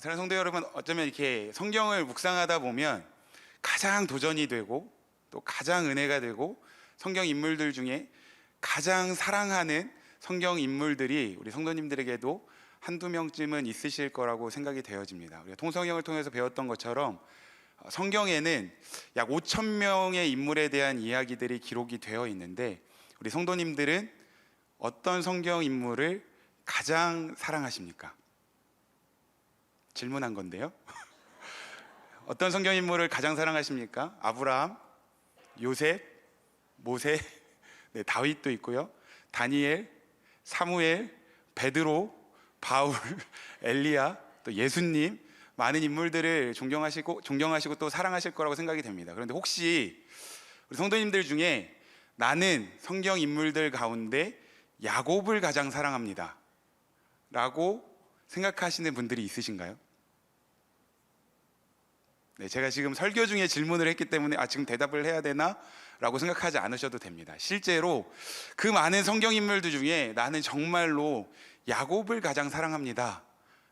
사랑하는 성도 여러분, 어쩌면 이렇게 성경을 묵상하다 보면 가장 도전이 되고 또 가장 은혜가 되고 성경 인물들 중에 가장 사랑하는 성경 인물들이 우리 성도님들에게도 한두 명쯤은 있으실 거라고 생각이 되어집니다. 우리가 통성경을 통해서 배웠던 것처럼 성경에는 약 5천 명의 인물에 대한 이야기들이 기록이 되어 있는데, 우리 성도님들은 어떤 성경 인물을 가장 사랑하십니까? 질문한 건데요. 어떤 성경 인물을 가장 사랑하십니까? 아브라함, 요셉, 모세, 네, 다윗도 있고요. 다니엘, 사무엘, 베드로, 바울, 엘리야, 또 예수님, 많은 인물들을 존경하시고 또 사랑하실 거라고 생각이 됩니다. 그런데 혹시 우리 성도님들 중에 나는 성경 인물들 가운데 야곱을 가장 사랑합니다 라고 생각하시는 분들이 있으신가요? 네, 제가 지금 설교 중에 질문을 했기 때문에 지금 대답을 해야 되나? 라고 생각하지 않으셔도 됩니다. 실제로 그 많은 성경 인물들 중에 나는 정말로 야곱을 가장 사랑합니다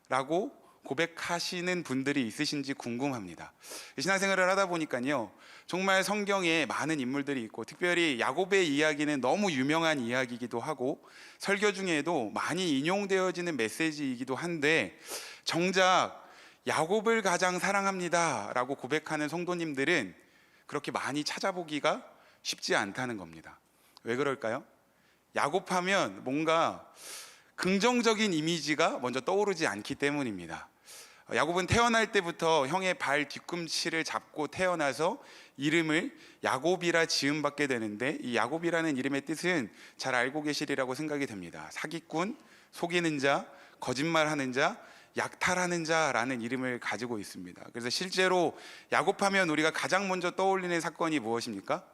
라고 고백하시는 분들이 있으신지 궁금합니다. 신앙생활을 하다 보니까요, 정말 성경에 많은 인물들이 있고, 특별히 야곱의 이야기는 너무 유명한 이야기이기도 하고 설교 중에도 많이 인용되어지는 메시지이기도 한데, 정작 야곱을 가장 사랑합니다 라고 고백하는 성도님들은 그렇게 많이 찾아보기가 쉽지 않다는 겁니다. 왜 그럴까요? 야곱하면 뭔가 긍정적인 이미지가 먼저 떠오르지 않기 때문입니다. 야곱은 태어날 때부터 형의 발 뒤꿈치를 잡고 태어나서 이름을 야곱이라 지음받게 되는데, 이 야곱이라는 이름의 뜻은 잘 알고 계시리라고 생각이 됩니다. 사기꾼, 속이는 자, 거짓말하는 자, 약탈하는 자라는 이름을 가지고 있습니다. 그래서 실제로 야곱하면 우리가 가장 먼저 떠올리는 사건이 무엇입니까?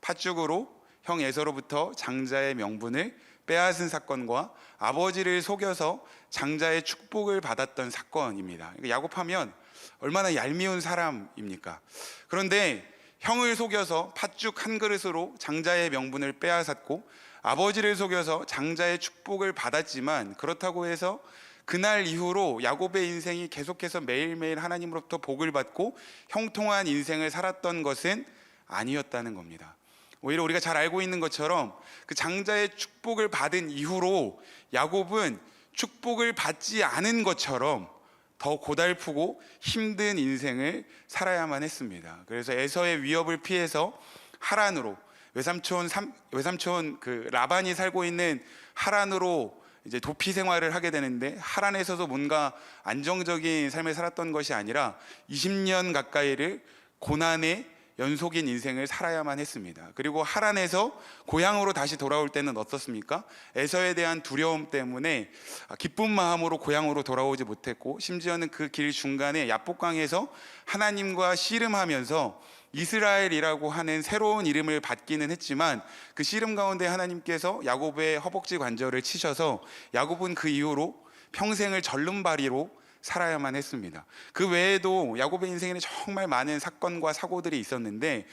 팥죽으로 형 에서로부터 장자의 명분을 빼앗은 사건과 아버지를 속여서 장자의 축복을 받았던 사건입니다. 야곱하면 얼마나 얄미운 사람입니까? 그런데 형을 속여서 팥죽 한 그릇으로 장자의 명분을 빼앗았고, 아버지를 속여서 장자의 축복을 받았지만, 그렇다고 해서 그날 이후로 야곱의 인생이 계속해서 매일매일 하나님으로부터 복을 받고 형통한 인생을 살았던 것은 아니었다는 겁니다. 오히려 우리가 잘 알고 있는 것처럼 그 장자의 축복을 받은 이후로 야곱은 축복을 받지 않은 것처럼 더 고달프고 힘든 인생을 살아야만 했습니다. 그래서 에서의 위협을 피해서 하란으로, 외삼촌 그 라반이 살고 있는 하란으로 이제 도피 생활을 하게 되는데, 하란에서도 뭔가 안정적인 삶을 살았던 것이 아니라 20년 가까이를 고난의 연속인 인생을 살아야만 했습니다. 그리고 하란에서 고향으로 다시 돌아올 때는 어떻습니까? 에서에 대한 두려움 때문에 기쁜 마음으로 고향으로 돌아오지 못했고, 심지어는 그 길 중간에 야복강에서 하나님과 씨름하면서 이스라엘이라고 하는 새로운 이름을 받기는 했지만, 그 씨름 가운데 하나님께서 야곱의 허벅지 관절을 치셔서 야곱은 그 이후로 평생을 절름발이로 살아야만 했습니다. 그 외에도 야곱의 인생에는 정말 많은 사건과 사고들이 있었는데,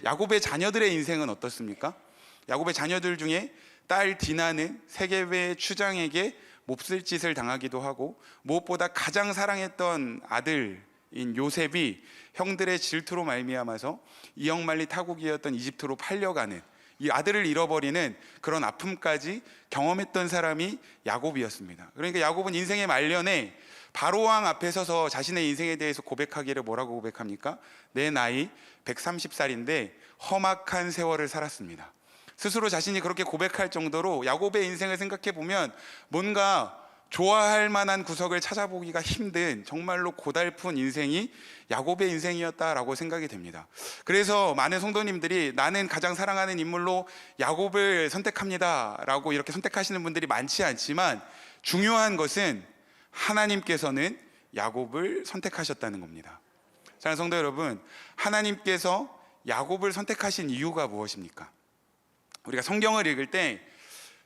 야곱의 자녀들의 인생은 어떻습니까? 야곱의 자녀들 중에 딸 디나는 세겜의 추장에게 몹쓸 짓을 당하기도 하고, 무엇보다 가장 사랑했던 아들인 요셉이 형들의 질투로 말미암아서 이역만리 타국이었던 이집트로 팔려가는, 이 아들을 잃어버리는 그런 아픔까지 경험했던 사람이 야곱이었습니다. 그러니까 야곱은 인생의 말년에 바로왕 앞에 서서 자신의 인생에 대해서 고백하기를 뭐라고 고백합니까? 내 나이 130살인데 험악한 세월을 살았습니다. 스스로 자신이 그렇게 고백할 정도로 야곱의 인생을 생각해 보면 뭔가 좋아할 만한 구석을 찾아보기가 힘든 정말로 고달픈 인생이 야곱의 인생이었다라고 생각이 됩니다. 그래서 많은 성도님들이 나는 가장 사랑하는 인물로 야곱을 선택합니다 라고 이렇게 선택하시는 분들이 많지 않지만, 중요한 것은 하나님께서는 야곱을 선택하셨다는 겁니다. 사랑하는 성도 여러분, 하나님께서 야곱을 선택하신 이유가 무엇입니까? 우리가 성경을 읽을 때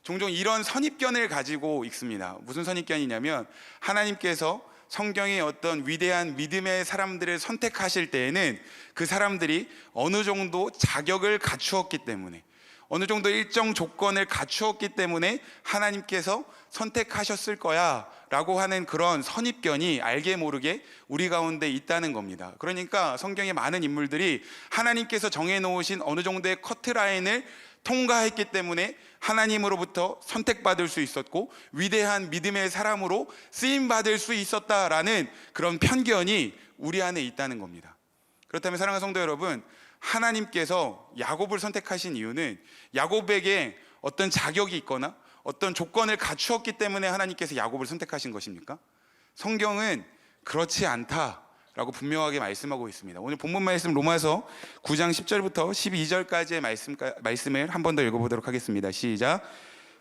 종종 이런 선입견을 가지고 읽습니다. 무슨 선입견이냐면, 하나님께서 성경의 어떤 위대한 믿음의 사람들을 선택하실 때에는 그 사람들이 어느 정도 자격을 갖추었기 때문에, 어느 정도 일정 조건을 갖추었기 때문에 하나님께서 선택하셨을 거야 라고 하는 그런 선입견이 알게 모르게 우리 가운데 있다는 겁니다. 그러니까 성경의 많은 인물들이 하나님께서 정해놓으신 어느 정도의 커트라인을 통과했기 때문에 하나님으로부터 선택받을 수 있었고 위대한 믿음의 사람으로 쓰임받을 수 있었다라는 그런 편견이 우리 안에 있다는 겁니다. 그렇다면 사랑하는 성도 여러분, 하나님께서 야곱을 선택하신 이유는 야곱에게 어떤 자격이 있거나 어떤 조건을 갖추었기 때문에 하나님께서 야곱을 선택하신 것입니까? 성경은 그렇지 않다라고 분명하게 말씀하고 있습니다. 오늘 본문 말씀 로마서 9장 10절부터 12절까지의 말씀을 한 번 더 읽어보도록 하겠습니다. 시작.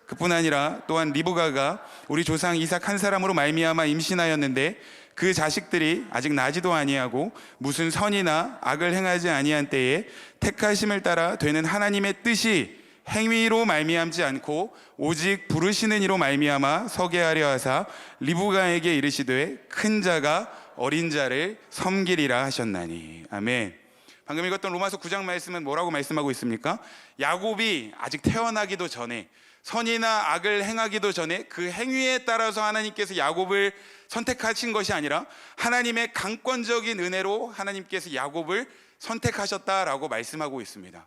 그뿐 아니라 또한 리브가가 우리 조상 이삭 한 사람으로 말미암아 임신하였는데 그 자식들이 아직 나지도 아니하고 무슨 선이나 악을 행하지 아니한 때에 택하심을 따라 되는 하나님의 뜻이 행위로 말미암지 않고 오직 부르시는 이로 말미암아 서게 하려 하사 리브가에게 이르시되 큰 자가 어린 자를 섬기리라 하셨나니. 아멘. 방금 읽었던 로마서 9장 말씀은 뭐라고 말씀하고 있습니까? 야곱이 아직 태어나기도 전에, 선이나 악을 행하기도 전에 그 행위에 따라서 하나님께서 야곱을 선택하신 것이 아니라 하나님의 강권적인 은혜로 하나님께서 야곱을 선택하셨다라고 말씀하고 있습니다.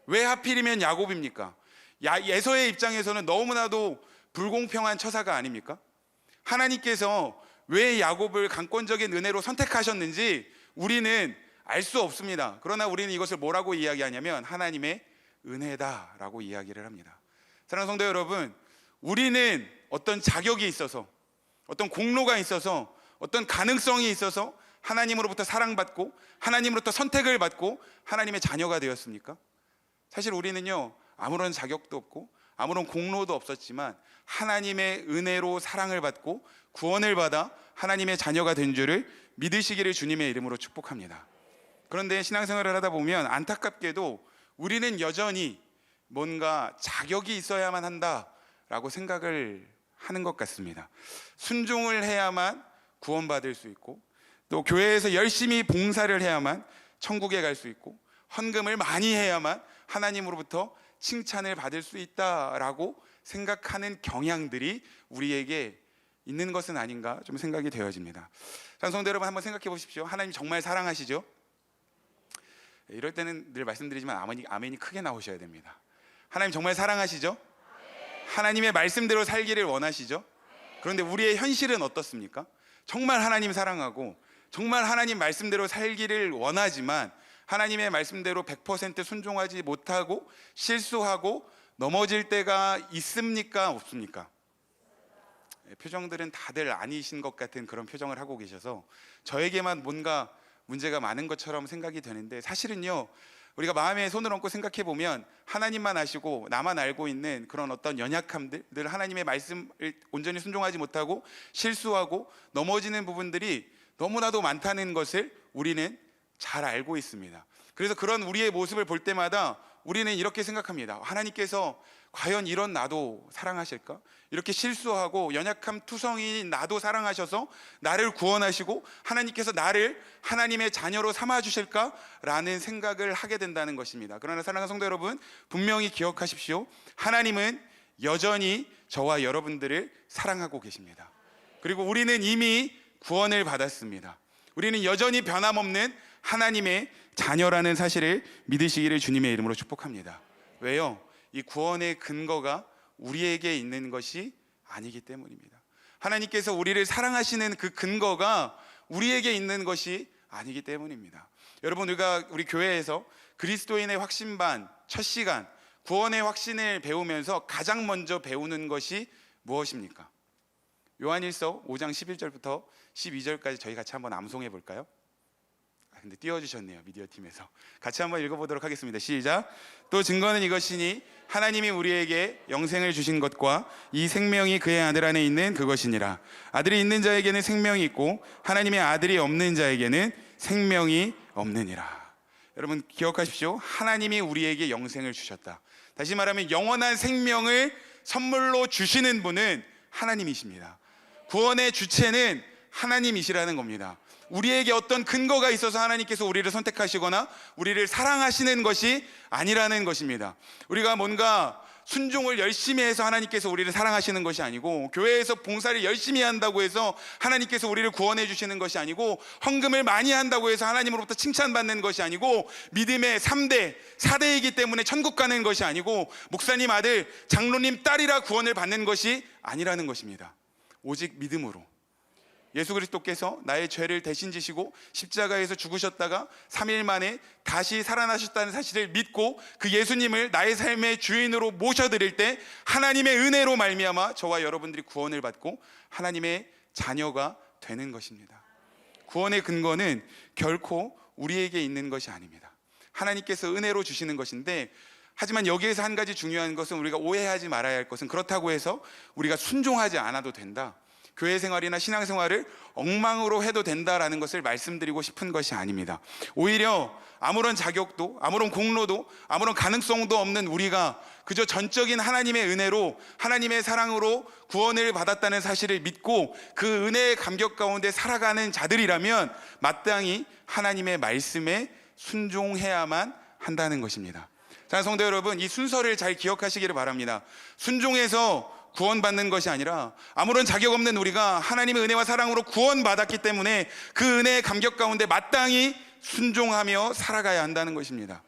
왜 하필이면 야곱입니까? 에서의 입장에서는 너무나도 불공평한 처사가 아닙니까? 하나님께서 왜 야곱을 강권적인 은혜로 선택하셨는지 우리는 알 수 없습니다. 그러나 우리는 이것을 뭐라고 이야기하냐면 하나님의 은혜다라고 이야기를 합니다. 사랑하는 성도 여러분, 우리는 어떤 자격이 있어서, 어떤 공로가 있어서, 어떤 가능성이 있어서 하나님으로부터 사랑받고 하나님으로부터 선택을 받고 하나님의 자녀가 되었습니까? 사실 우리는요, 아무런 자격도 없고 아무런 공로도 없었지만 하나님의 은혜로 사랑을 받고 구원을 받아 하나님의 자녀가 된 줄을 믿으시기를 주님의 이름으로 축복합니다. 그런데 신앙생활을 하다 보면 안타깝게도 우리는 여전히 뭔가 자격이 있어야만 한다라고 생각을 하는 것 같습니다. 순종을 해야만 구원받을 수 있고, 또 교회에서 열심히 봉사를 해야만 천국에 갈 수 있고, 헌금을 많이 해야만 하나님으로부터 칭찬을 받을 수 있다라고 생각하는 경향들이 우리에게 있는 것은 아닌가 좀 생각이 되어집니다. 성도 여러분, 한번 생각해 보십시오. 하나님 정말 사랑하시죠? 이럴 때는 늘 말씀드리지만 아멘이 크게 나오셔야 됩니다. 하나님 정말 사랑하시죠? 하나님의 말씀대로 살기를 원하시죠? 그런데 우리의 현실은 어떻습니까? 정말 하나님 사랑하고 정말 하나님 말씀대로 살기를 원하지만 하나님의 말씀대로 100% 순종하지 못하고 실수하고 넘어질 때가 있습니까? 없습니까? 표정들은 다들 아니신 것 같은 그런 표정을 하고 계셔서 저에게만 뭔가 문제가 많은 것처럼 생각이 되는데, 사실은요, 우리가 마음에 손을 얹고 생각해 보면 하나님만 아시고 나만 알고 있는 그런 어떤 연약함들, 늘 하나님의 말씀을 온전히 순종하지 못하고 실수하고 넘어지는 부분들이 너무나도 많다는 것을 우리는 잘 알고 있습니다. 그래서 그런 우리의 모습을 볼 때마다 우리는 이렇게 생각합니다. 하나님께서 과연 이런 나도 사랑하실까? 이렇게 실수하고 연약함 투성이인 나도 사랑하셔서 나를 구원하시고 하나님께서 나를 하나님의 자녀로 삼아주실까? 라는 생각을 하게 된다는 것입니다. 그러나 사랑하는 성도 여러분, 분명히 기억하십시오. 하나님은 여전히 저와 여러분들을 사랑하고 계십니다. 그리고 우리는 이미 구원을 받았습니다. 우리는 여전히 변함없는 하나님의 자녀라는 사실을 믿으시기를 주님의 이름으로 축복합니다. 왜요? 이 구원의 근거가 우리에게 있는 것이 아니기 때문입니다. 하나님께서 우리를 사랑하시는 그 근거가 우리에게 있는 것이 아니기 때문입니다. 여러분, 우리 교회에서 그리스도인의 확신반 첫 시간 구원의 확신을 배우면서 가장 먼저 배우는 것이 무엇입니까? 요한일서 5장 11절부터 12절까지 저희 같이 한번 암송해 볼까요? 근데 띄워주셨네요, 미디어 팀에서. 같이 한번 읽어보도록 하겠습니다. 시작. 또 증거는 이것이니 하나님이 우리에게 영생을 주신 것과 이 생명이 그의 아들 안에 있는 그것이니라. 아들이 있는 자에게는 생명이 있고 하나님의 아들이 없는 자에게는 생명이 없느니라. 여러분 기억하십시오. 하나님이 우리에게 영생을 주셨다. 다시 말하면 영원한 생명을 선물로 주시는 분은 하나님이십니다. 구원의 주체는 하나님이시라는 겁니다. 우리에게 어떤 근거가 있어서 하나님께서 우리를 선택하시거나 우리를 사랑하시는 것이 아니라는 것입니다. 우리가 뭔가 순종을 열심히 해서 하나님께서 우리를 사랑하시는 것이 아니고, 교회에서 봉사를 열심히 한다고 해서 하나님께서 우리를 구원해 주시는 것이 아니고, 헌금을 많이 한다고 해서 하나님으로부터 칭찬받는 것이 아니고, 믿음의 3대, 4대이기 때문에 천국 가는 것이 아니고, 목사님 아들, 장로님 딸이라 구원을 받는 것이 아니라는 것입니다. 오직 믿음으로 예수 그리스도께서 나의 죄를 대신 지시고 십자가에서 죽으셨다가 3일 만에 다시 살아나셨다는 사실을 믿고 그 예수님을 나의 삶의 주인으로 모셔드릴 때 하나님의 은혜로 말미암아 저와 여러분들이 구원을 받고 하나님의 자녀가 되는 것입니다. 구원의 근거는 결코 우리에게 있는 것이 아닙니다. 하나님께서 은혜로 주시는 것인데, 하지만 여기에서 한 가지 중요한 것은 우리가 오해하지 말아야 할 것은, 그렇다고 해서 우리가 순종하지 않아도 된다, 교회 생활이나 신앙 생활을 엉망으로 해도 된다라는 것을 말씀드리고 싶은 것이 아닙니다. 오히려 아무런 자격도, 아무런 공로도, 아무런 가능성도 없는 우리가 그저 전적인 하나님의 은혜로, 하나님의 사랑으로 구원을 받았다는 사실을 믿고 그 은혜의 감격 가운데 살아가는 자들이라면 마땅히 하나님의 말씀에 순종해야만 한다는 것입니다. 자, 성도 여러분, 이 순서를 잘 기억하시기를 바랍니다. 순종해서 구원받는 것이 아니라, 아무런 자격 없는 우리가 하나님의 은혜와 사랑으로 구원받았기 때문에 그 은혜의 감격 가운데 마땅히 순종하며 살아가야 한다는 것입니다.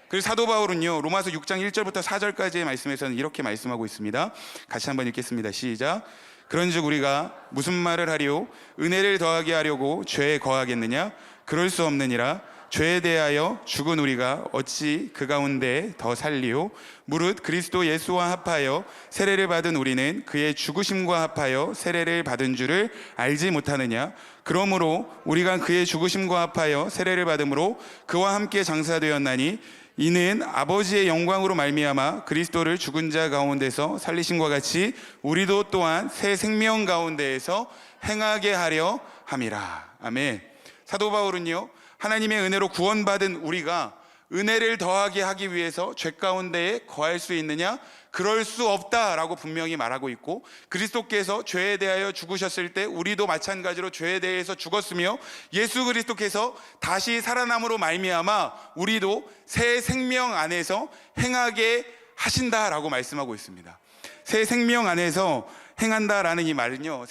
그리고 사도 바울은요, 로마서 6장 1절부터 4절까지의 말씀에서는 이렇게 말씀하고 있습니다. 같이 한번 읽겠습니다. 시작. 그런즉 우리가 무슨 말을 하리요? 은혜를 더하게 하려고 죄에 거하겠느냐? 그럴 수 없느니라. 죄에 대하여 죽은 우리가 어찌 그 가운데 더 살리요? 무릇 그리스도 예수와 합하여 세례를 받은 우리는 그의 죽으심과 합하여 세례를 받은 줄을 알지 못하느냐? 그러므로 우리가 그의 죽으심과 합하여 세례를 받음으로 그와 함께 장사되었나니, 이는 아버지의 영광으로 말미암아 그리스도를 죽은 자 가운데서 살리심과 같이 우리도 또한 새 생명 가운데에서 행하게 하려 함이라. 아멘. 사도 바울은요, 하나님의 은혜로 구원받은 우리가 은혜를 더하게 하기 위해서 죄 가운데에 거할 수 있느냐? 그럴 수 없다라고 분명히 말하고 있고, 그리스도께서 죄에 대하여 죽으셨을 때 우리도 마찬가지로 죄에 대해서 죽었으며, 예수 그리스도께서 다시 살아남으로 말미암아 우리도 새 생명 안에서 행하게 하신다라고 말씀하고 있습니다. 새 생명 안에서 행한다라는 이 말은요,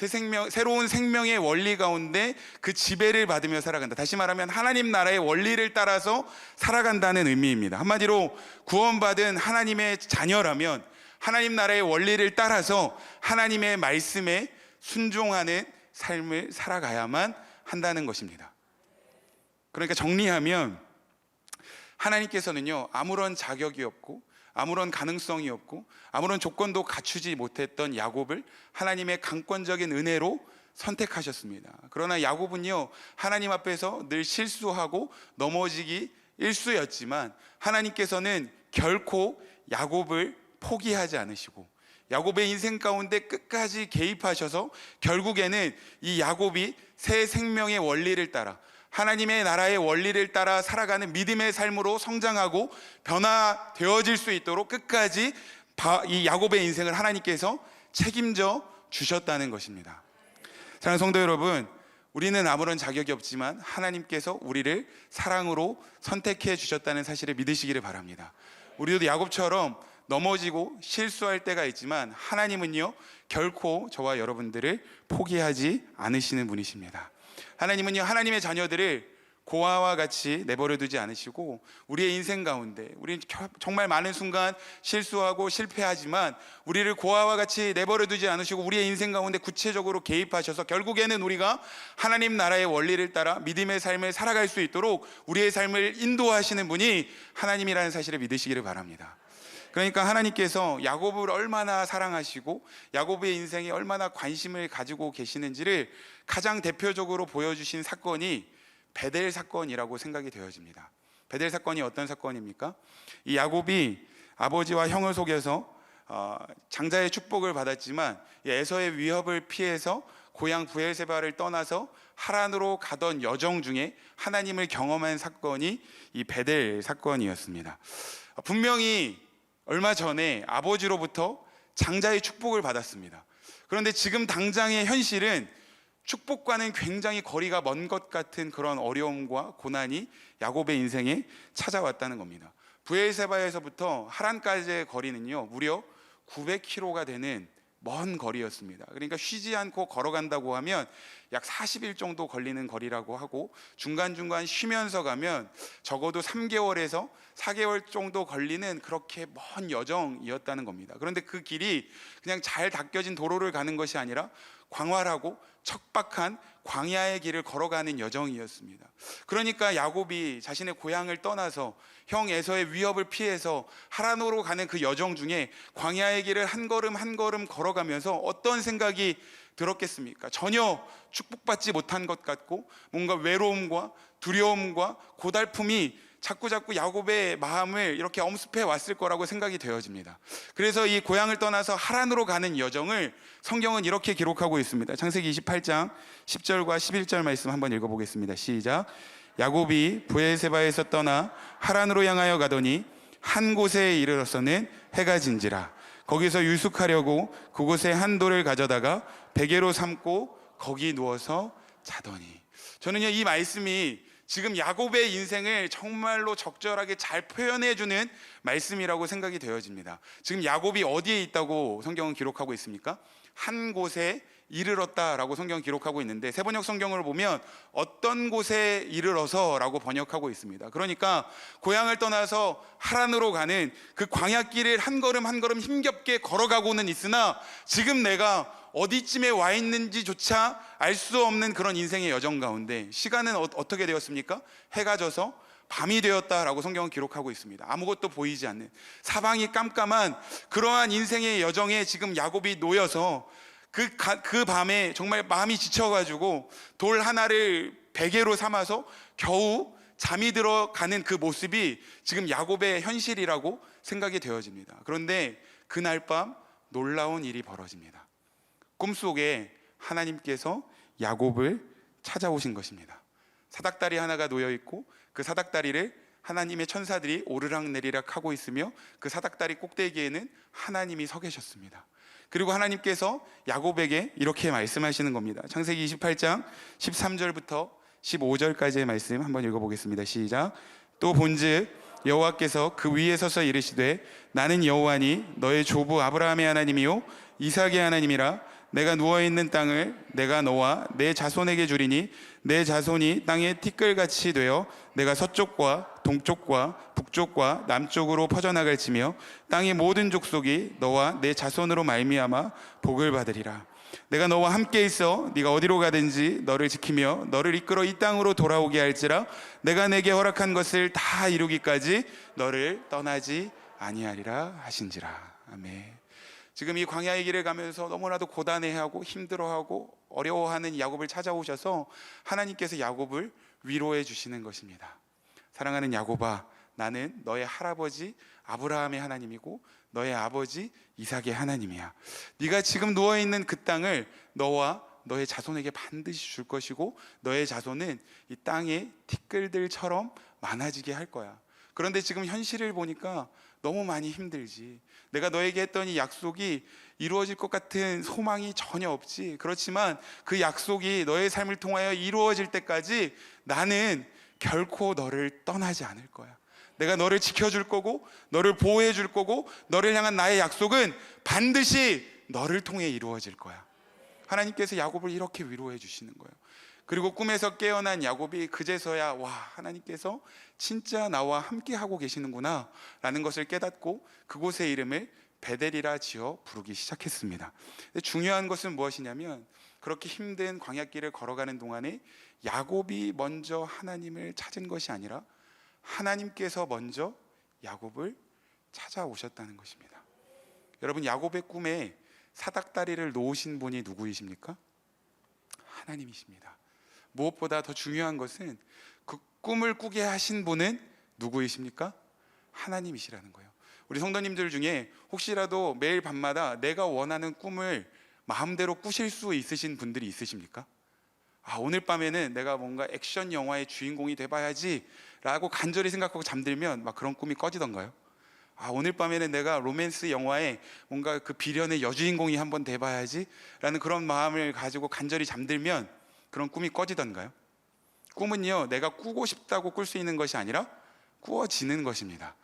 새로운 생명의 원리 가운데 그 지배를 받으며 살아간다. 다시 말하면 하나님 나라의 원리를 따라서 살아간다는 의미입니다. 한마디로 구원받은 하나님의 자녀라면 하나님 나라의 원리를 따라서 하나님의 말씀에 순종하는 삶을 살아가야만 한다는 것입니다. 그러니까 정리하면, 하나님께서는요, 아무런 자격이 없고 아무런 가능성이 없고 아무런 조건도 갖추지 못했던 야곱을 하나님의 강권적인 은혜로 선택하셨습니다. 그러나 야곱은요, 하나님 앞에서 늘 실수하고 넘어지기 일쑤였지만 하나님께서는 결코 야곱을 포기하지 않으시고 야곱의 인생 가운데 끝까지 개입하셔서 결국에는 이 야곱이 새 생명의 원리를 따라, 하나님의 나라의 원리를 따라 살아가는 믿음의 삶으로 성장하고 변화되어질 수 있도록 끝까지 이 야곱의 인생을 하나님께서 책임져 주셨다는 것입니다. 사랑하는 성도 여러분, 우리는 아무런 자격이 없지만 하나님께서 우리를 사랑으로 선택해 주셨다는 사실을 믿으시기를 바랍니다. 우리도 야곱처럼 넘어지고 실수할 때가 있지만 하나님은요, 결코 저와 여러분들을 포기하지 않으시는 분이십니다. 하나님은요, 하나님의 자녀들을 고아와 같이 내버려 두지 않으시고 우리의 인생 가운데 우리는 정말 많은 순간 실수하고 실패하지만 우리를 고아와 같이 내버려 두지 않으시고 우리의 인생 가운데 구체적으로 개입하셔서 결국에는 우리가 하나님 나라의 원리를 따라 믿음의 삶을 살아갈 수 있도록 우리의 삶을 인도하시는 분이 하나님이라는 사실을 믿으시기를 바랍니다. 그러니까 하나님께서 야곱을 얼마나 사랑하시고 야곱의 인생에 얼마나 관심을 가지고 계시는지를 가장 대표적으로 보여주신 사건이 베델 사건이라고 생각이 되어집니다. 베델 사건이 어떤 사건입니까? 이 야곱이 아버지와 형을 속여서 장자의 축복을 받았지만 에서의 위협을 피해서 고향 브엘세바를 떠나서 하란으로 가던 여정 중에 하나님을 경험한 사건이 이 베델 사건이었습니다. 분명히 얼마 전에 아버지로부터 장자의 축복을 받았습니다. 그런데 지금 당장의 현실은 축복과는 굉장히 거리가 먼 것 같은 그런 어려움과 고난이 야곱의 인생에 찾아왔다는 겁니다. 브엘세바에서부터 하란까지의 거리는요, 무려 900km가 되는 먼 거리였습니다. 그러니까 쉬지 않고 걸어간다고 하면 약 40일 정도 걸리는 거리라고 하고, 중간중간 쉬면서 가면 적어도 3개월에서 4개월 정도 걸리는 그렇게 먼 여정이었다는 겁니다. 그런데 그 길이 그냥 잘 닦여진 도로를 가는 것이 아니라 광활하고 척박한 광야의 길을 걸어가는 여정이었습니다. 그러니까 야곱이 자신의 고향을 떠나서 형 에서의 위협을 피해서 하란으로 가는 그 여정 중에 광야의 길을 한 걸음 한 걸음 걸어가면서 어떤 생각이 들었겠습니까? 전혀 축복받지 못한 것 같고, 뭔가 외로움과 두려움과 고달픔이 자꾸 야곱의 마음을 이렇게 엄습해 왔을 거라고 생각이 되어집니다. 그래서 이 고향을 떠나서 하란으로 가는 여정을 성경은 이렇게 기록하고 있습니다. 창세기 28장 10절과 11절 말씀 한번 읽어보겠습니다. 시작. 야곱이 브에세바에서 떠나 하란으로 향하여 가더니 한 곳에 이르러서는 해가 진지라. 거기서 유숙하려고 그곳에 한 돌을 가져다가 베개로 삼고 거기 누워서 자더니. 저는요, 이 말씀이 지금 야곱의 인생을 정말로 적절하게 잘 표현해주는 말씀이라고 생각이 되어집니다. 지금 야곱이 어디에 있다고 성경은 기록하고 있습니까? 한 곳에 이르렀다라고 성경 기록하고 있는데, 세번역 성경을 보면 어떤 곳에 이르러서라고 번역하고 있습니다. 그러니까 고향을 떠나서 하란으로 가는 그 광야길을 한 걸음 한 걸음 힘겹게 걸어가고는 있으나 지금 내가 어디쯤에 와 있는지조차 알 수 없는 그런 인생의 여정 가운데 시간은 어떻게 되었습니까? 해가 져서 밤이 되었다라고 성경은 기록하고 있습니다. 아무것도 보이지 않는 사방이 깜깜한 그러한 인생의 여정에 지금 야곱이 놓여서 그 밤에 정말 마음이 지쳐가지고 돌 하나를 베개로 삼아서 겨우 잠이 들어가는 그 모습이 지금 야곱의 현실이라고 생각이 되어집니다. 그런데 그날 밤 놀라운 일이 벌어집니다. 꿈속에 하나님께서 야곱을 찾아오신 것입니다. 사닥다리 하나가 놓여 있고 그 사닥다리를 하나님의 천사들이 오르락내리락 하고 있으며 그 사닥다리 꼭대기에는 하나님이 서 계셨습니다. 그리고 하나님께서 야곱에게 이렇게 말씀하시는 겁니다. 창세기 28장 13절부터 15절까지의 말씀 한번 읽어보겠습니다. 시작. 또 본즉 여호와께서 그 위에 서서 이르시되 나는 여호와니 너의 조부 아브라함의 하나님이요 이삭의 하나님이라. 내가 누워있는 땅을 내가 너와 내 자손에게 주리니 내 자손이 땅의 티끌같이 되어 내가 서쪽과 동쪽과 북쪽과 남쪽으로 퍼져나갈지며 땅의 모든 족속이 너와 내 자손으로 말미암아 복을 받으리라. 내가 너와 함께 있어 네가 어디로 가든지 너를 지키며 너를 이끌어 이 땅으로 돌아오게 할지라. 내가 내게 허락한 것을 다 이루기까지 너를 떠나지 아니하리라 하신지라. 아멘. 지금 이 광야의 길을 가면서 너무나도 고단해하고 힘들어하고 어려워하는 야곱을 찾아오셔서 하나님께서 야곱을 위로해 주시는 것입니다. 사랑하는 야곱아, 나는 너의 할아버지 아브라함의 하나님이고 너의 아버지 이삭의 하나님이야. 네가 지금 누워있는 그 땅을 너와 너의 자손에게 반드시 줄 것이고 너의 자손은 이 땅의 티끌들처럼 많아지게 할 거야. 그런데 지금 현실을 보니까 너무 많이 힘들지. 내가 너에게 했던 이 약속이 이루어질 것 같은 소망이 전혀 없지. 그렇지만 그 약속이 너의 삶을 통하여 이루어질 때까지 나는 결코 너를 떠나지 않을 거야. 내가 너를 지켜줄 거고 너를 보호해 줄 거고 너를 향한 나의 약속은 반드시 너를 통해 이루어질 거야. 하나님께서 야곱을 이렇게 위로해 주시는 거예요. 그리고 꿈에서 깨어난 야곱이 그제서야 와, 하나님께서 진짜 나와 함께 하고 계시는구나 라는 것을 깨닫고 그곳의 이름을 베델이라 지어 부르기 시작했습니다. 근데 중요한 것은 무엇이냐면 그렇게 힘든 광야길을 걸어가는 동안에 야곱이 먼저 하나님을 찾은 것이 아니라 하나님께서 먼저 야곱을 찾아오셨다는 것입니다. 여러분, 야곱의 꿈에 사닥다리를 놓으신 분이 누구이십니까? 하나님이십니다. 무엇보다 더 중요한 것은 그 꿈을 꾸게 하신 분은 누구이십니까? 하나님이시라는 거예요. 우리 성도님들 중에 혹시라도 매일 밤마다 내가 원하는 꿈을 마음대로 꾸실 수 있으신 분들이 있으십니까? 오늘 밤에는 내가 뭔가 액션 영화의 주인공이 돼봐야지 라고 간절히 생각하고 잠들면 막 그런 꿈이 꺼지던가요? 오늘 밤에는 내가 로맨스 영화에 뭔가 그 비련의 여주인공이 한번 돼봐야지 라는 그런 마음을 가지고 간절히 잠들면 그런 꿈이 꺼지던가요? 꿈은요, 내가 꾸고 싶다고 꿀 수 있는 것이 아니라 꾸어지는 것입니다.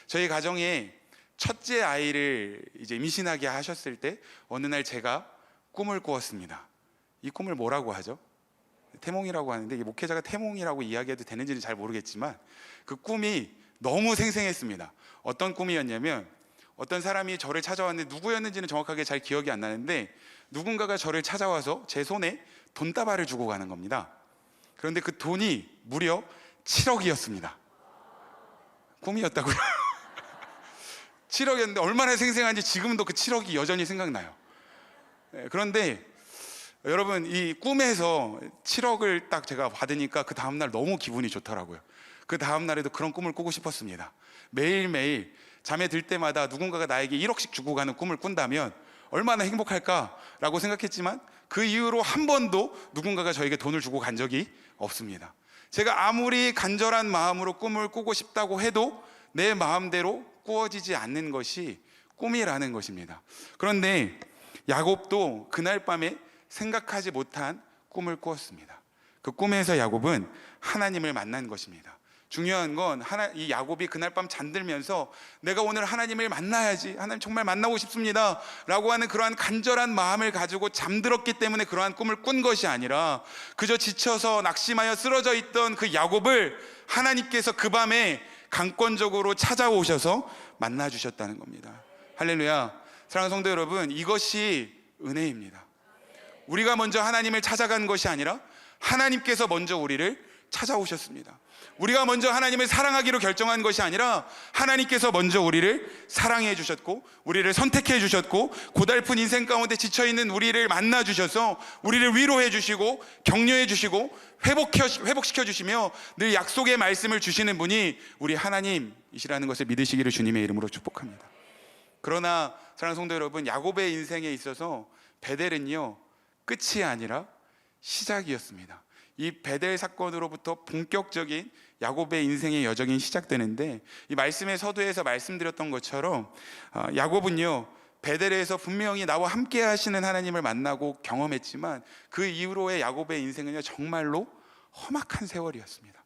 저희 가정에 첫째 아이를 이제 임신하게 하셨을 때 어느 날 제가 꿈을 꾸었습니다. 이 꿈을 뭐라고 하죠? 태몽이라고 하는데, 이 목회자가 태몽이라고 이야기해도 되는지는 잘 모르겠지만 그 꿈이 너무 생생했습니다. 어떤 꿈이었냐면, 어떤 사람이 저를 찾아왔는데 누구였는지는 정확하게 잘 기억이 안 나는데, 누군가가 저를 찾아와서 제 손에 돈다발을 주고 가는 겁니다. 그런데 그 돈이 무려 7억이었습니다. 꿈이었다고요? 7억이었는데 얼마나 생생한지 지금도 그 7억이 여전히 생각나요. 그런데 여러분, 이 꿈에서 7억을 딱 제가 받으니까 그 다음날 너무 기분이 좋더라고요. 그 다음날에도 그런 꿈을 꾸고 싶었습니다. 매일매일 잠에 들 때마다 누군가가 나에게 1억씩 주고 가는 꿈을 꾼다면 얼마나 행복할까라고 생각했지만, 그 이후로 한 번도 누군가가 저에게 돈을 주고 간 적이 없습니다. 제가 아무리 간절한 마음으로 꿈을 꾸고 싶다고 해도 내 마음대로 꾸어지지 않는 것이 꿈이라는 것입니다. 그런데 야곱도 그날 밤에 생각하지 못한 꿈을 꾸었습니다. 그 꿈에서 야곱은 하나님을 만난 것입니다. 중요한 건 이 야곱이 그날 밤 잠들면서 내가 오늘 하나님을 만나야지, 하나님 정말 만나고 싶습니다 라고 하는 그러한 간절한 마음을 가지고 잠들었기 때문에 그러한 꿈을 꾼 것이 아니라, 그저 지쳐서 낙심하여 쓰러져 있던 그 야곱을 하나님께서 그 밤에 강권적으로 찾아오셔서 만나 주셨다는 겁니다. 할렐루야. 사랑하는 성도 여러분, 이것이 은혜입니다. 우리가 먼저 하나님을 찾아간 것이 아니라 하나님께서 먼저 우리를 찾아오셨습니다. 우리가 먼저 하나님을 사랑하기로 결정한 것이 아니라 하나님께서 먼저 우리를 사랑해 주셨고, 우리를 선택해 주셨고, 고달픈 인생 가운데 지쳐있는 우리를 만나 주셔서 우리를 위로해 주시고 격려해 주시고 회복시켜 주시며 늘 약속의 말씀을 주시는 분이 우리 하나님이시라는 것을 믿으시기를 주님의 이름으로 축복합니다. 그러나 사랑하는 성도 여러분, 야곱의 인생에 있어서 베델은요, 끝이 아니라 시작이었습니다. 이 베델 사건으로부터 본격적인 야곱의 인생의 여정이 시작되는데, 이 말씀의 서두에서 말씀드렸던 것처럼 야곱은요, 베델에서 분명히 나와 함께 하시는 하나님을 만나고 경험했지만 그 이후로의 야곱의 인생은요, 정말로 험악한 세월이었습니다.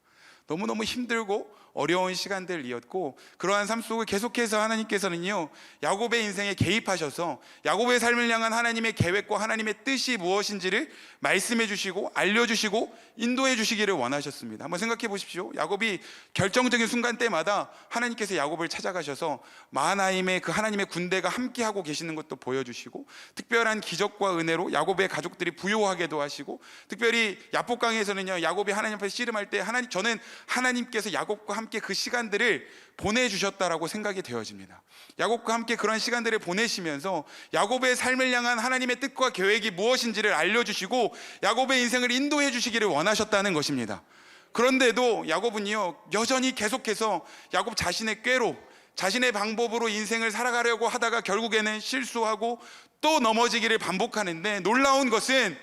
너무너무 힘들고 어려운 시간들이었고, 그러한 삶 속을 계속해서 하나님께서는요, 야곱의 인생에 개입하셔서 야곱의 삶을 향한 하나님의 계획과 하나님의 뜻이 무엇인지를 말씀해 주시고 알려주시고 인도해 주시기를 원하셨습니다. 한번 생각해 보십시오. 야곱이 결정적인 순간 때마다 하나님께서 야곱을 찾아가셔서 마하나임의 그 하나님의 군대가 함께하고 계시는 것도 보여주시고, 특별한 기적과 은혜로 야곱의 가족들이 부요하게도 하시고, 특별히 야복강에서는요, 야곱이 하나님 앞에 씨름할 때 저는 하나님께서 야곱과 함께 그 시간들을 보내주셨다라고 생각이 되어집니다. 야곱과 함께 그런 시간들을 보내시면서 야곱의 삶을 향한 하나님의 뜻과 계획이 무엇인지를 알려주시고 야곱의 인생을 인도해 주시기를 원하셨다는 것입니다. 그런데도 야곱은요, 여전히 계속해서 야곱 자신의 꾀로, 자신의 방법으로 인생을 살아가려고 하다가 결국에는 실수하고 또 넘어지기를 반복하는데, 놀라운 것은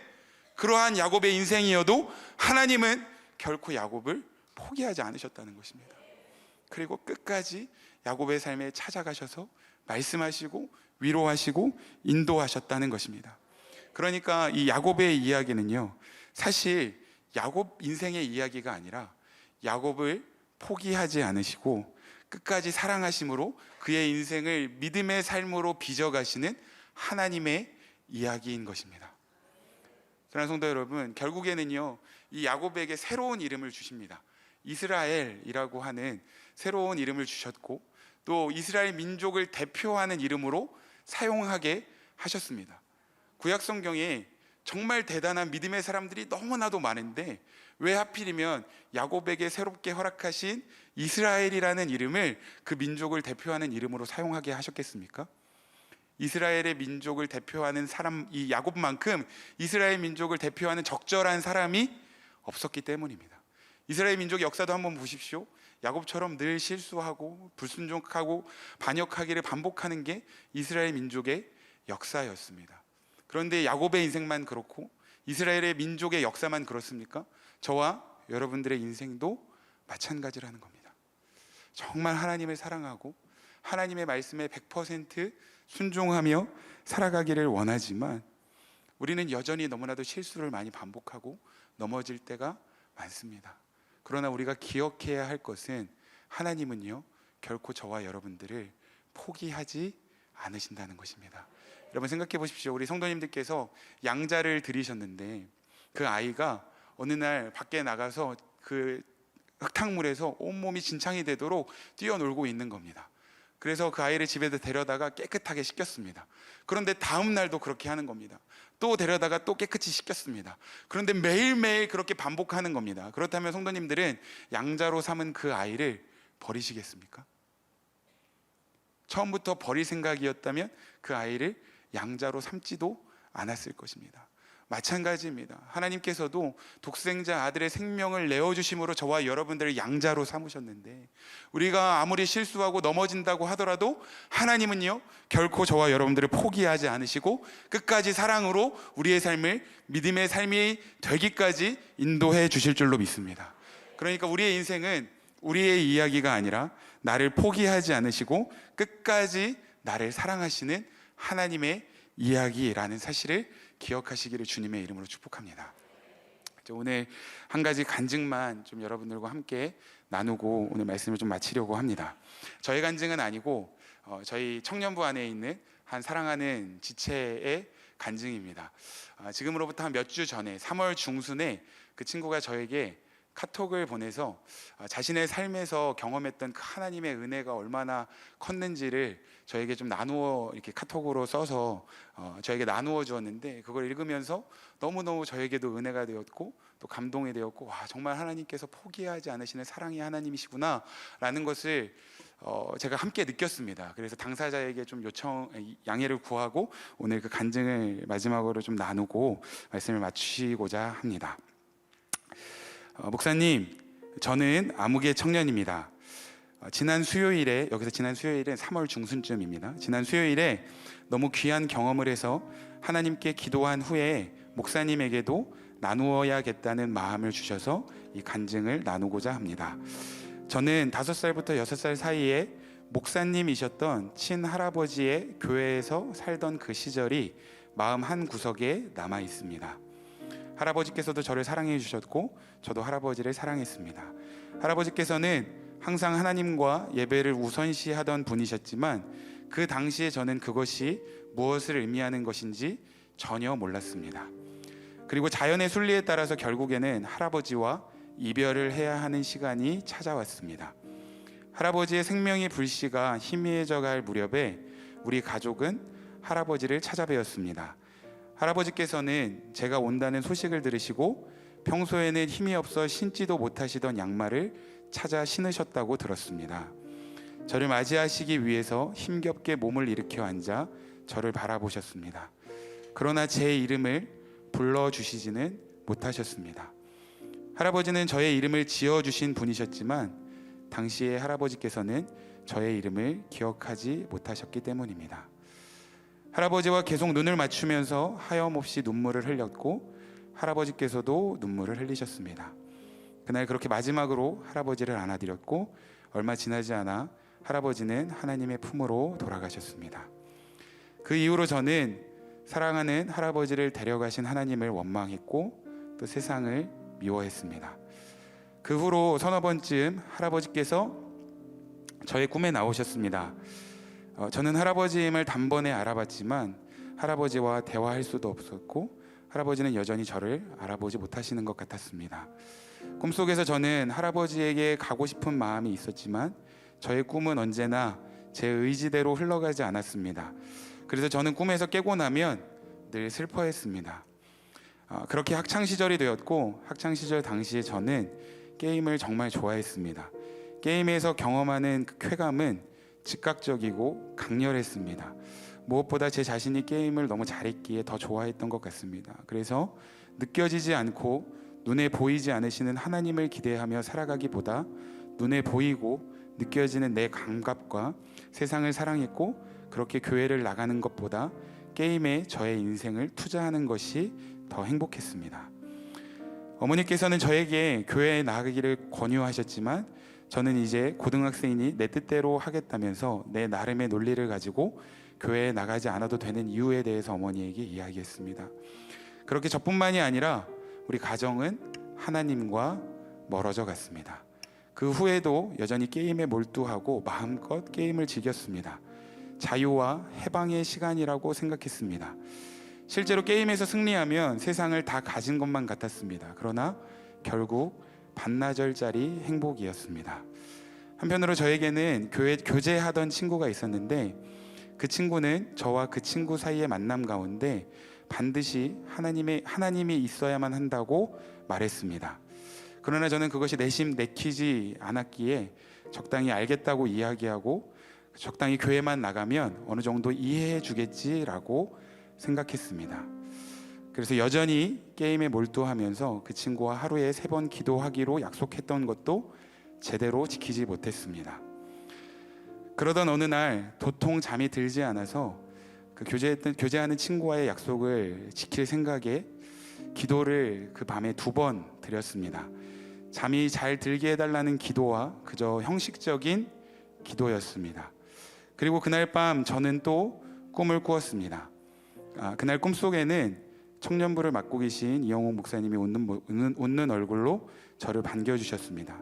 그러한 야곱의 인생이어도 하나님은 결코 야곱을 포기하지 않으셨다는 것입니다. 그리고 끝까지 야곱의 삶에 찾아가셔서 말씀하시고 위로하시고 인도하셨다는 것입니다. 그러니까 이 야곱의 이야기는요, 사실 야곱 인생의 이야기가 아니라 야곱을 포기하지 않으시고 끝까지 사랑하심으로 그의 인생을 믿음의 삶으로 빚어가시는 하나님의 이야기인 것입니다. 사랑하는 성도 여러분, 결국에는요, 이 야곱에게 새로운 이름을 주십니다. 이스라엘이라고 하는 새로운 이름을 주셨고, 또 이스라엘 민족을 대표하는 이름으로 사용하게 하셨습니다. 구약 성경에 정말 대단한 믿음의 사람들이 너무나도 많은데 왜 하필이면 야곱에게 새롭게 허락하신 이스라엘이라는 이름을 그 민족을 대표하는 이름으로 사용하게 하셨겠습니까? 이스라엘의 민족을 대표하는 사람, 이 야곱만큼 이스라엘 민족을 대표하는 적절한 사람이 없었기 때문입니다. 이스라엘 민족의 역사도 한번 보십시오. 야곱처럼 늘 실수하고 불순종하고 반역하기를 반복하는 게 이스라엘 민족의 역사였습니다. 그런데 야곱의 인생만 그렇고 이스라엘의 민족의 역사만 그렇습니까? 저와 여러분들의 인생도 마찬가지라는 겁니다. 정말 하나님을 사랑하고 하나님의 말씀에 100% 순종하며 살아가기를 원하지만 우리는 여전히 너무나도 실수를 많이 반복하고 넘어질 때가 많습니다. 그러나 우리가 기억해야 할 것은 하나님은요, 결코 저와 여러분들을 포기하지 않으신다는 것입니다. 여러분 생각해 보십시오. 우리 성도님들께서 양자를 들이셨는데 그 아이가 어느 날 밖에 나가서 그 흙탕물에서 온몸이 진창이 되도록 뛰어놀고 있는 겁니다. 그래서 그 아이를 집에 데려다가 깨끗하게 씻겼습니다. 그런데 다음 날도 그렇게 하는 겁니다. 또 데려다가 또 깨끗이 씻겼습니다. 그런데 매일매일 그렇게 반복하는 겁니다. 그렇다면 성도님들은 양자로 삼은 그 아이를 버리시겠습니까? 처음부터 버릴 생각이었다면 그 아이를 양자로 삼지도 않았을 것입니다. 마찬가지입니다. 하나님께서도 독생자 아들의 생명을 내어주심으로 저와 여러분들을 양자로 삼으셨는데, 우리가 아무리 실수하고 넘어진다고 하더라도 하나님은요 결코 저와 여러분들을 포기하지 않으시고 끝까지 사랑으로 우리의 삶을 믿음의 삶이 되기까지 인도해 주실 줄로 믿습니다. 그러니까 우리의 인생은 우리의 이야기가 아니라 나를 포기하지 않으시고 끝까지 나를 사랑하시는 하나님의 이야기라는 사실을 기억하시기를 주님의 이름으로 축복합니다. 오늘 한 가지 간증만 좀 여러분들과 함께 나누고 오늘 말씀을 좀 마치려고 합니다. 저의 간증은 아니고 저희 청년부 안에 있는 한 사랑하는 지체의 간증입니다. 지금으로부터 한 몇 주 전에 3월 중순에 그 친구가 저에게 카톡을 보내서 자신의 삶에서 경험했던 그 하나님의 은혜가 얼마나 컸는지를 저에게 좀 나누어 이렇게 카톡으로 써서 저에게 나누어 주었는데, 그걸 읽으면서 너무너무 저에게도 은혜가 되었고 또 감동이 되었고, 와, 정말 하나님께서 포기하지 않으시는 사랑의 하나님이시구나 라는 것을 제가 함께 느꼈습니다. 그래서 당사자에게 좀 양해를 구하고 오늘 그 간증을 마지막으로 좀 나누고 말씀을 마치고자 합니다. 목사님, 저는 암흑의 청년입니다. 지난 수요일에, 여기서 지난 수요일은 3월 중순쯤입니다. 지난 수요일에 너무 귀한 경험을 해서 하나님께 기도한 후에 목사님에게도 나누어야겠다는 마음을 주셔서 이 간증을 나누고자 합니다. 저는 5살부터 6살 사이에 목사님이셨던 친할아버지의 교회에서 살던 그 시절이 마음 한 구석에 남아 있습니다. 할아버지께서도 저를 사랑해 주셨고 저도 할아버지를 사랑했습니다. 할아버지께서는 항상 하나님과 예배를 우선시하던 분이셨지만 그 당시에 저는 그것이 무엇을 의미하는 것인지 전혀 몰랐습니다. 그리고 자연의 순리에 따라서 결국에는 할아버지와 이별을 해야 하는 시간이 찾아왔습니다. 할아버지의 생명의 불씨가 희미해져 갈 무렵에 우리 가족은 할아버지를 찾아뵈었습니다. 할아버지께서는 제가 온다는 소식을 들으시고 평소에는 힘이 없어 신지도 못하시던 양말을 찾아 신으셨다고 들었습니다. 저를 맞이하시기 위해서 힘겹게 몸을 일으켜 앉아 저를 바라보셨습니다. 그러나 제 이름을 불러주시지는 못하셨습니다. 할아버지는 저의 이름을 지어주신 분이셨지만 당시에 할아버지께서는 저의 이름을 기억하지 못하셨기 때문입니다. 할아버지와 계속 눈을 맞추면서 하염없이 눈물을 흘렸고 할아버지께서도 눈물을 흘리셨습니다. 그날 그렇게 마지막으로 할아버지를 안아드렸고 얼마 지나지 않아 할아버지는 하나님의 품으로 돌아가셨습니다. 그 이후로 저는 사랑하는 할아버지를 데려가신 하나님을 원망했고 또 세상을 미워했습니다. 그 후로 서너 번쯤 할아버지께서 저의 꿈에 나오셨습니다. 저는 할아버지임을 단번에 알아봤지만 할아버지와 대화할 수도 없었고 할아버지는 여전히 저를 알아보지 못하시는 것 같았습니다. 꿈속에서 저는 할아버지에게 가고 싶은 마음이 있었지만 저의 꿈은 언제나 제 의지대로 흘러가지 않았습니다. 그래서 저는 꿈에서 깨고 나면 늘 슬퍼했습니다. 그렇게 학창시절이 되었고 학창시절 당시에 저는 게임을 정말 좋아했습니다. 게임에서 경험하는 그 쾌감은 즉각적이고 강렬했습니다. 무엇보다 제 자신이 게임을 너무 잘했기에 더 좋아했던 것 같습니다. 그래서 느껴지지 않고 눈에 보이지 않으시는 하나님을 기대하며 살아가기보다 눈에 보이고 느껴지는 내 감각과 세상을 사랑했고 그렇게 교회를 나가는 것보다 게임에 저의 인생을 투자하는 것이 더 행복했습니다. 어머니께서는 저에게 교회에 나가기를 권유하셨지만 저는 이제 고등학생이니 내 뜻대로 하겠다면서 내 나름의 논리를 가지고 교회에 나가지 않아도 되는 이유에 대해서 어머니에게 이야기했습니다. 그렇게 저뿐만이 아니라 우리 가정은 하나님과 멀어져 갔습니다. 그 후에도 여전히 게임에 몰두하고 마음껏 게임을 즐겼습니다. 자유와 해방의 시간이라고 생각했습니다. 실제로 게임에서 승리하면 세상을 다 가진 것만 같았습니다. 그러나 결국 반나절짜리 행복이었습니다. 한편으로 저에게는 교제하던 친구가 있었는데 그 친구는 저와 그 친구 사이의 만남 가운데 반드시 하나님이 있어야만 한다고 말했습니다. 그러나 저는 그것이 내심 내키지 않았기에 적당히 알겠다고 이야기하고 적당히 교회만 나가면 어느 정도 이해해 주겠지라고 생각했습니다. 그래서 여전히 게임에 몰두하면서 그 친구와 하루에 3번 기도하기로 약속했던 것도 제대로 지키지 못했습니다. 그러던 어느 날 도통 잠이 들지 않아서 그 교제하는 친구와의 약속을 지킬 생각에 기도를 그 밤에 2번 드렸습니다. 잠이 잘 들게 해달라는 기도와 그저 형식적인 기도였습니다. 그리고 그날 밤 저는 또 꿈을 꾸었습니다. 그날 꿈속에는 청년부를 맡고 계신 이영옥 목사님이 웃는 얼굴로 저를 반겨주셨습니다.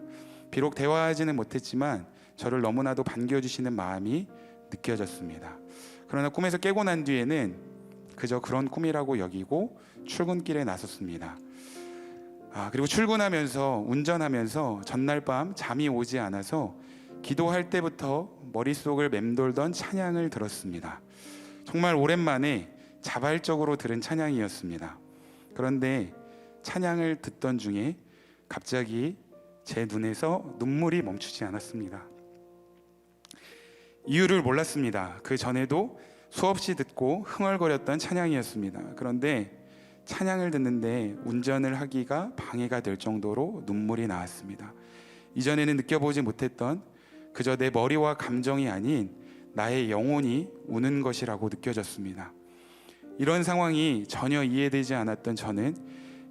비록 대화하지는 못했지만 저를 너무나도 반겨주시는 마음이 느껴졌습니다. 그러나 꿈에서 깨고 난 뒤에는 그저 그런 꿈이라고 여기고 출근길에 나섰습니다. 그리고 출근하면서 운전하면서 전날 밤 잠이 오지 않아서 기도할 때부터 머릿속을 맴돌던 찬양을 들었습니다. 정말 오랜만에 자발적으로 들은 찬양이었습니다. 그런데 찬양을 듣던 중에 갑자기 제 눈에서 눈물이 멈추지 않았습니다. 이유를 몰랐습니다. 그 전에도 수없이 듣고 흥얼거렸던 찬양이었습니다. 그런데 찬양을 듣는데 운전을 하기가 방해가 될 정도로 눈물이 나왔습니다. 이전에는 느껴보지 못했던 그저 내 머리와 감정이 아닌 나의 영혼이 우는 것이라고 느껴졌습니다. 이런 상황이 전혀 이해되지 않았던 저는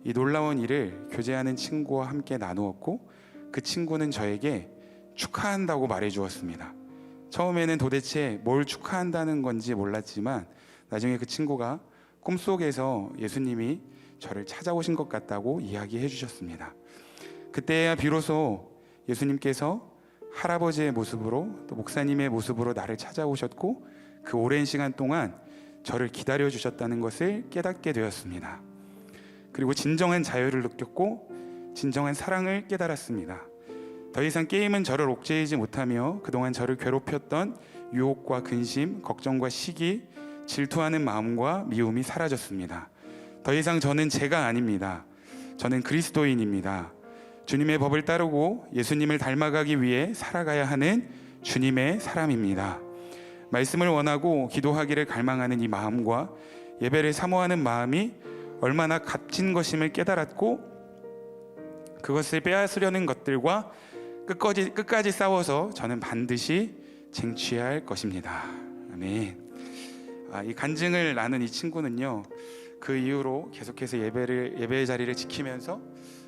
이 놀라운 일을 교제하는 친구와 함께 나누었고 그 친구는 저에게 축하한다고 말해주었습니다. 처음에는 도대체 뭘 축하한다는 건지 몰랐지만 나중에 그 친구가 꿈속에서 예수님이 저를 찾아오신 것 같다고 이야기해 주셨습니다. 그때야 비로소 예수님께서 할아버지의 모습으로 또 목사님의 모습으로 나를 찾아오셨고 그 오랜 시간 동안 저를 기다려 주셨다는 것을 깨닫게 되었습니다. 그리고 진정한 자유를 느꼈고 진정한 사랑을 깨달았습니다. 더 이상 게임은 저를 옥죄이지 못하며 그동안 저를 괴롭혔던 유혹과 근심, 걱정과 시기, 질투하는 마음과 미움이 사라졌습니다. 더 이상 저는 제가 아닙니다. 저는 그리스도인입니다. 주님의 법을 따르고 예수님을 닮아가기 위해 살아가야 하는 주님의 사람입니다. 말씀을 원하고 기도하기를 갈망하는 이 마음과 예배를 사모하는 마음이 얼마나 값진 것임을 깨달았고 그것을 빼앗으려는 것들과 끝까지 싸워서 저는 반드시 쟁취할 것입니다. 아멘. 이 간증을 나눈 이 친구는요, 그 이후로 계속해서 예배의 자리를 지키면서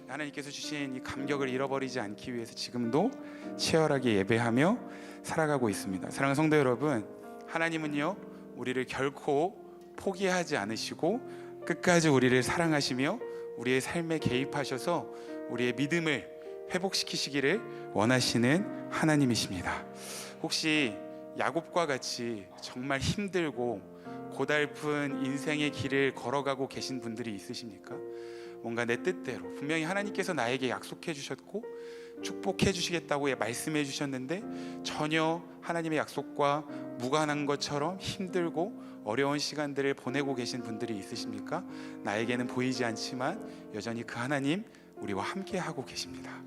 하나님께서 주신 이 감격을 잃어버리지 않기 위해서 지금도 치열하게 예배하며 살아가고 있습니다. 사랑하는 성도 여러분, 하나님은요 우리를 결코 포기하지 않으시고 끝까지 우리를 사랑하시며 우리의 삶에 개입하셔서 우리의 믿음을 회복시키시기를 원하시는 하나님이십니다. 혹시 야곱과 같이 정말 힘들고 고달픈 인생의 길을 걸어가고 계신 분들이 있으십니까? 뭔가 내 뜻대로 분명히 하나님께서 나에게 약속해 주셨고 축복해 주시겠다고 말씀해 주셨는데 전혀 하나님의 약속과 무관한 것처럼 힘들고 어려운 시간들을 보내고 계신 분들이 있으십니까? 나에게는 보이지 않지만 여전히 그 하나님 우리와 함께 하고 계십니다.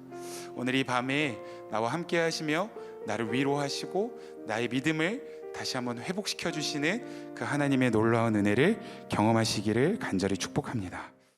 오늘 이 밤에 나와 함께 하시며 나를 위로하시고 나의 믿음을 다시 한번 회복시켜 주시는 그 하나님의 놀라운 은혜를 경험하시기를 간절히 축복합니다.